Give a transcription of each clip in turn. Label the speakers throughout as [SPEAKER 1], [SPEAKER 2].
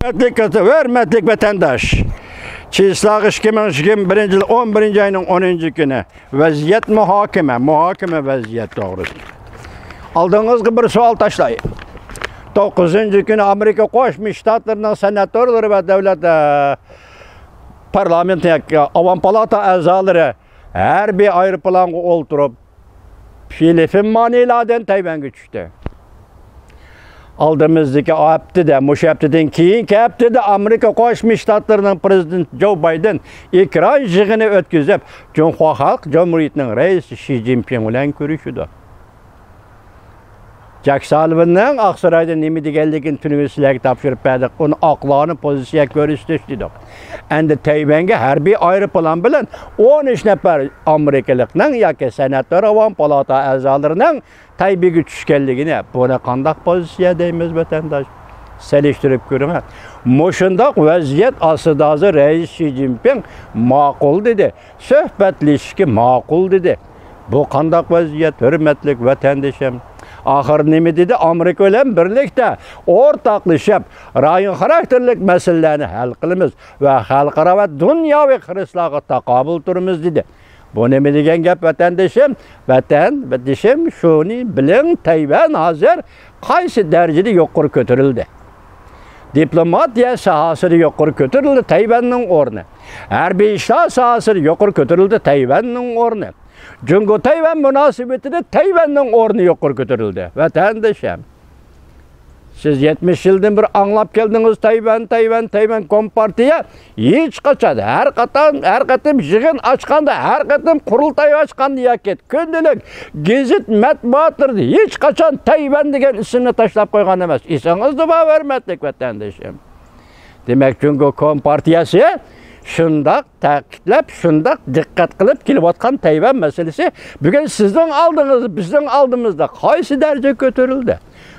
[SPEAKER 1] Hürmetlik vatandaş. Çislak 2021 yıl 11. ayının 10. günü vaziyet muhakeme vaziyet doğrusu. Aldığınız gibi bir sual taşlayın. 9. günü Amerika Koşmuş Ştatlarının senatörleri ve devlet parlamentindeki avam palata azaları her bir ayrı planga oturup Filipin Manila'dan Tayvan güçtü. Aldığımızdaki muşaptiden keyinki haftada Amerika Koşmuş Ştatlarının prezidenti Joe Biden ekran jığını ötküzüp Cumhuriyet Halk Cumhuriyeti'nin reisi Xi Jinping ile görüşüdü. Jack Sullivan'ın Aksaray'da nemi degeldiğin tünüvesiyle tapşırıp verdik. Onun aklını pozisyon görüştürdük. Endi Tayvan'a her bir ayrı plan bilen 13 nefer Amerikalıkның yoki senatör avam palata azalarının Tayvan'a tushganligini buna qanday pozitsiya deymiz vatandaş? Seliştirip görün. Moşundaq vaziyet asıdazı reis Xi Jinping maqul dedi. Söhbetleşki maqul dedi. Bu qanday vaziyet hürmetlik vatandaşım? Ahır nemi dedi? Amerika ile birlikte ortaklaşıp rayon karakterlik meselelerini hal kılımız ve halkara ve dünyavi krislağı takabül turumuz dedi. Bu nemi degen gap vatandaşım? Vatandaşım şunu bilin Tayvan hazır qaysi derecede yukarı götürüldü. Diplomatiya sahasını yukarı götürüldü Tayvan'ın ornu. Harbiy işler sahasını yukarı götürüldü Tayvan'ın ornu. Çünkü Tayvan münasebetinde Tayvan'ın ornu yukarı götürüldü. Vatandaşım. Siz 70 yıldan bir anlap geldiniz Tayvan Kompartiya. Hiç kaçadı. Her katım jığın açkanda, her katım kurultay açkanda yaket. Kündülük gezit matbuattır. Hiç kaçan Tayvan degen isimini taşlap koygan emas. İsinizni bana vermetlik vatandaşım. Demek çünkü Kompartiyası şundak ta'kidlab, şundak dikkat kılıp kelayotgan Tayvan meselesi bugün sizden aldığınız, bizden aldığımızda qaysi derece götürüldü.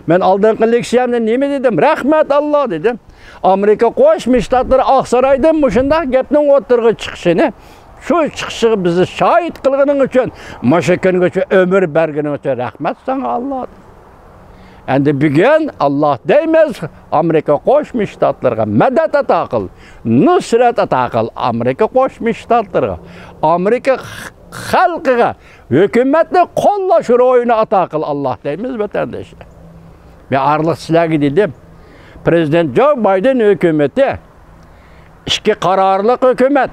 [SPEAKER 1] Ben aldığım leksiyamda nemi dedim? Rahmet Allah dedim. Amerika Koşmuş Ştatları Aksaray'dan muşundak gapning o'tirg'i chiqishini, şu çıkışı bizi şahit kılgının için, maşakkının için, ömür berginin için rahmet sana Allah. Endi bugün Allah deymiz Amerika Koşmuş Ştatlarına medet atakıl, nusret atakıl Amerika Koşmuş Ştatlarına, Amerika halkıga, hükümetle kollaşır oyunu atakıl Allah deymiz vatandaşlar. Ben arlık silahı dedim. Prezident Joe Biden hükümeti, işki kararlılık hükümet.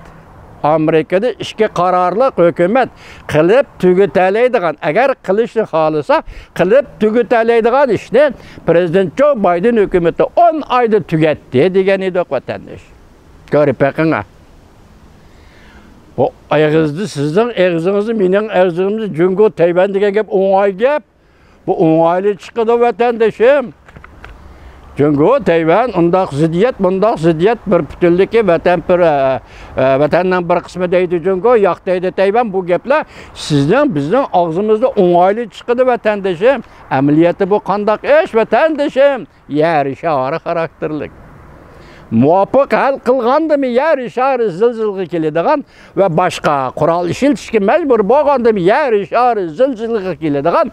[SPEAKER 1] Amerika'da işki kararlılık hükümet kılıp tügüteleydiğen, eğer kılışını halisa kılıp tügüteleydiğen işini Prezident Joe Biden hükümeti 10 ayda tügetti degen idi vatandaş. Görüp bakın. O ağızdı sizin ağzınızı, benim ağzımızı çünkü Tayvan degen gap oğay gap. Bu oğaylı çıkıdı vatandaşım. Çünkü o Tayvan undaq ziddiyet bir bütünlükü vatandan bir kısmı deydi çünkü yaqtaydı Tayvan bu gaplar sizden bizden ağzımızda oğaylı çıkıdı vatandaşım. Ameliyatı bu qandaq iş vatandaşım. Yer işarı karakterlik. Muvaffaq hal kılgandı mı yer işarı zilzilgi kelediğen ve başka kural işiltişki mecbur boğandı mı yer işarı zilzilgi kelediğen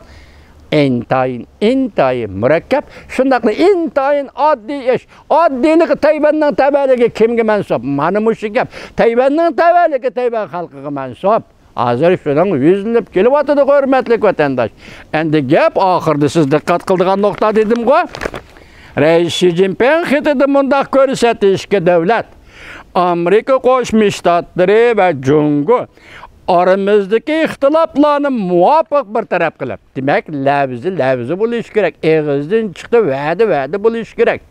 [SPEAKER 1] intayin mürekkep, şundaqlı intayin addi iş. Addilik Tayvan'ın təbəliği kimge mensup? Manımışı gap. Tayvan'ın təbəliği Tayvan halkıga mensup. Hazır şunun yüzülüp kelip atıdı hürmetlik vatandaş. Endi gap ahırda siz dikkat kıldığan nokta dedim go. Reis Xi Jinping hitidi mundaq görsetdi işki devlet. Amerika Koşmuş Ştatları ve Cumhuriyeti aramızdaki ihtilaflarını muvaffak bir taraf kılıp. Demek lafzı buluş gerek. Ağızdan çıktı vədi buluş gerek.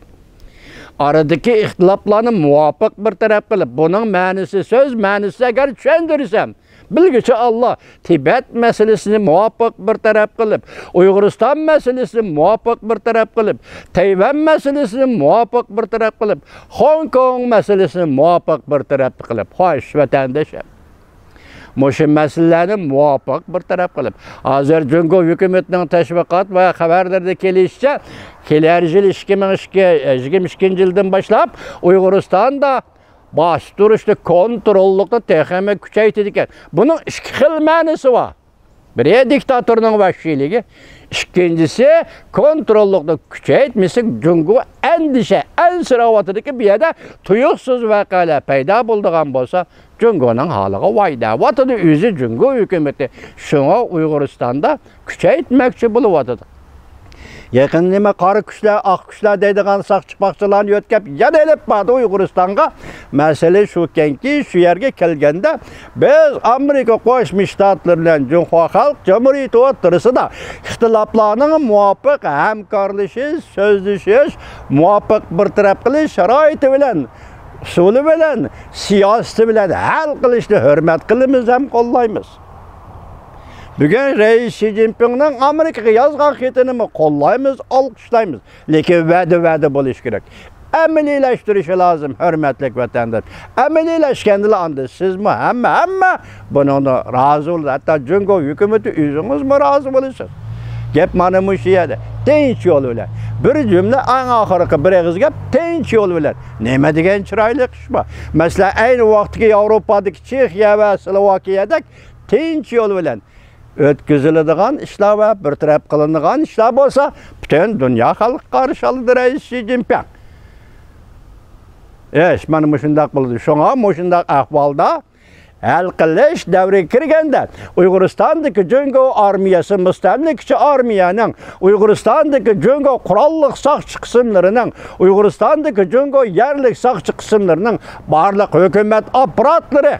[SPEAKER 1] Aradaki ihtilaflarını muvaffak bir taraf kılıp. Bunun manisi söz manisi eğer düşündürürsem. Bilgiçi Allah Tibet meselesini muvaffak bir taraf kılıp. Uyguristan meselesini muvaffak bir taraf kılıp. Tayvan meselesini muvaffak bir taraf kılıp. Hong Kong meselesini muvaffak bir taraf kılıp. Hoş vatandaşım. Moşun meselelerini muvaffak bir taraf kılıp. Hazır çünkü hükümetinin teşvikat ve haberlerde kelişçe, keler yıl 2022 yıldan başlayıp Uyguristan'da bastırışlı, kontrollükte THM küçeytidiken. Bunun iki xil manisi var. Biri diktatörünün başçılığı, ikincisi kontrollükni küçeytmesi Cungo endişe, en sıravatındaki bir yerde tuyuksuz vakalar payda bulduğun bolsa Cungo'nun halığı vayda. Vatıdı üzü Cungo hükümeti şuna Uyguristan'da küçeytmekçi buluvatıdı. Yakın nime qarı küçler, ak küçler deydiğen saqçıpaqçılarını ötkep yana elip bardı Uyguristan'a. Mesele şu ki şu yerge kelgende biz Amerika Qo'shma Shtatlar bilan Cumhuriyet Xalq Cumhuriyeti o'rtasida ixtiloflarning muvofiq hamkorlashish, so'zlashish, muvofiq bartaraf qilish sharoiti bilan, usuli bilan, siyosati bilan hal qilishni hurmat qilamiz ham qo'llaymiz. Bugün Reis Xi Jinping'nin Amerika'ya yazgan xetini kollayımız, alkışlayımız. Lekin vədi buluş gerek. Əmeliləşdirişi lazım, hürmetlik vatandaş. Əmeliləşkendilə andı. Siz mi? Həmmə bunu razı olur. Hatta Cungo hükümeti üzünüz mü razı olursunuz? Gep mana müşiyede. Tinç yol öyle. Bir cümle en ahırkı bir ağız gep tinç yol öyle. Neme degen çıraylı kışma. Mesela aynı vaktki Avrupa'daki Çexiya ve Slovakiya'da tinç yol öyle. Ötküzülüdüğün işler ve bir taraf kılındığın işler olsa bütün dünya halkı karışalıdır Reis Xi Jinping. Bana muşundak buldu. Şuna muşundak ahvalda el kılış devre kirgende Uyguristan'daki Cungo armiyası, müstemlikçi armiyanın, Uyguristan'daki Cungo kurallık sakçı kısımlarının, Uyguristan'daki Cungo yerlik sakçı kısımlarının barlık hükümet aparatları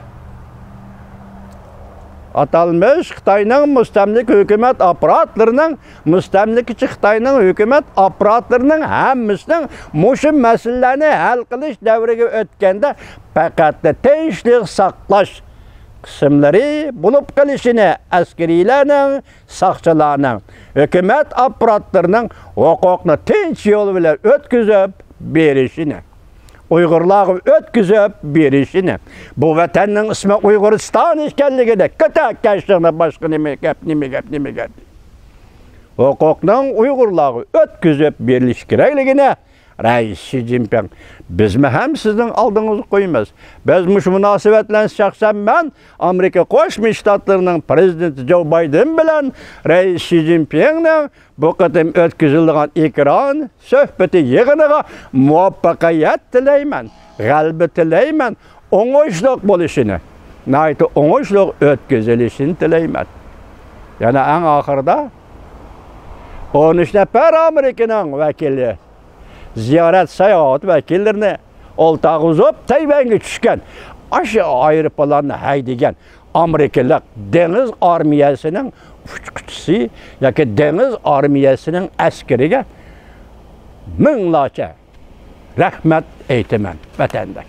[SPEAKER 1] atalmış Xitayning müstemlik hükümet aparatlarının, müstemlikçi Xitayning hükümet aparatlarının hammasının muşu meselelerini hal qilish davriga o'tganda faqat tinchlik saqlash qismlari bo'lib qolishini askariylarning, saqchilarning, hükümet aparatlarının huquqni tinch yo'l bilan o'tkazib berishini, Uygurlarga o'tkazib berishini, bu vatanning ismi Uyg'uriston ekanligini katakashligini boshqa nima gap. Huquqning Uyg'urlarga o'tkazib berilishi kerakligini Reis Xi Jinping biz mi hem sizin aldığınızı koymayız. Biz şu münasebetlen şahsen ben Amerika Qo'shma Shtatlarının prezidenti Joe Biden bilen Reis Xi Jinping'nin bu kadar ötküzüldüğün ekran söhbeti yığınıga muvaffakiyet tileymen, galbi tileymen, oңoşluk buluşunu, naytı oңoşluk ötküzülüşünü tileymen. Yani en ahırda 13 nefer Amerika'nın vekili ziyaret sayahat vekillerini oltağı uzop Tayvan'a düşken aşağı ayrıpalarını haydigen Amerikalık deniz armiyasının uçkucusu yaki deniz armiyasının askeriga minglarca rahmet eytimen vatandaş.